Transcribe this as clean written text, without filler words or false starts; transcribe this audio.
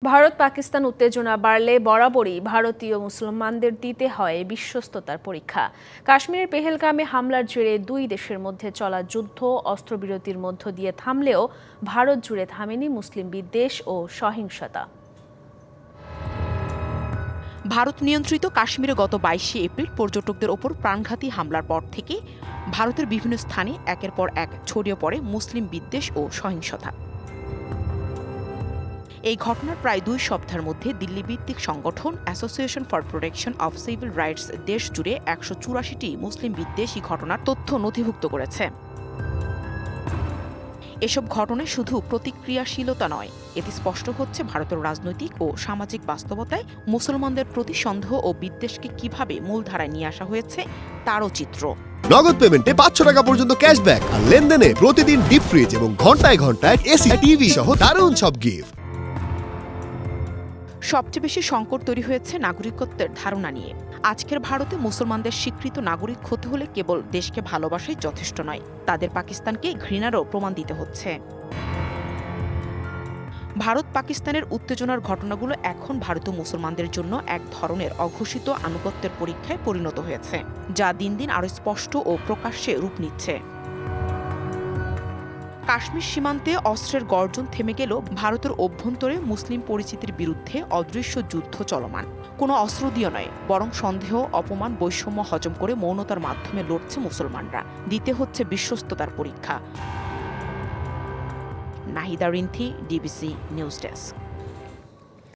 ভারত পাকিস্তান উত্তেজনা বাড়লে বরাবরই ভারতীয় মুসলমানদের দিতে হয় বিশ্বস্ততার পরীক্ষা। কাশ্মীরের পেহেলগামে হামলার জেরে দুই দেশের মধ্যে চলা যুদ্ধ অস্ত্রবিরতির মধ্য দিয়ে থামলেও ভারত জুড়ে থামেনি মুসলিম বিদ্বেষ ও সহিংসতা। ভারত নিয়ন্ত্রিত কাশ্মীরে গত 22 এপ্রিল পর্যটকদের ওপর প্রাণঘাতী হামলার পর থেকে ভারতের বিভিন্ন স্থানে একের পর এক ছড়িয়ে পড়ে মুসলিম বিদ্বেষ ও সহিংসতা। এই ঘটনার প্রায় 2 সপ্তাহের মধ্যে দিল্লি ভিত্তিক সংগঠন association for protection of civil rights দেশ জুড়ে 184টি মুসলিম বিদ্বেষী ঘটনার তথ্য নথিভুক্ত করেছে। এসব ঘটনায় শুধু প্রতিক্রিয়াশীলতা নয়, এতে স্পষ্ট হচ্ছে ভারতের রাজনৈতিক ও সামাজিক বাস্তবতায় মুসলমানদের প্রতি সন্দেহ ও বিদ্বেষকে কিভাবে মূলধারায় নিয়ে আসা হয়েছে তারও চিত্র। নগদ পেমেন্টে 500 টাকা পর্যন্ত ক্যাশব্যাক আর লেনদেনে প্রতিদিন ডিপ ফ্রিজ এবং ঘন্টায় ঘন্টায় এসি টিভি সহ দারুণ সব গিফট। সবচেয়ে বেশি সংকট তৈরি হয়েছে নাগরিকত্বের ধারণা নিয়ে। আজকের ভারতে মুসলমানদের স্বীকৃত নাগরিক হতে হলে কেবল দেশকে ভালোবাসাই যথেষ্ট নয়, তাদের পাকিস্তানকে ঘৃণারও প্রমাণ দিতে হচ্ছে। ভারত পাকিস্তানের উত্তেজনার ঘটনাগুলো এখন ভারতীয় মুসলমানদের জন্য এক ধরনের অঘোষিত আনুগত্যের পরীক্ষায় পরিণত হয়েছে, যা দিন দিন আরও স্পষ্ট ও প্রকাশ্যে রূপ নিচ্ছে। কাশ্মীর সীমান্তে অস্ত্রের গর্জন থেমে গেলেও ভারতের অভ্যন্তরে মুসলিম পরিচিতির বিরুদ্ধে অদৃশ্য যুদ্ধ চলমান। কোনো অস্ত্র দিয়ে নয়, বরং সন্দেহ, অপমান, বৈষম্য হজম করে মৌনতার মাধ্যমে লড়ছে মুসলমানরা। দিতে হচ্ছে বিশ্বস্ততার পরীক্ষা। Nahida Rinthi, DBC news desk.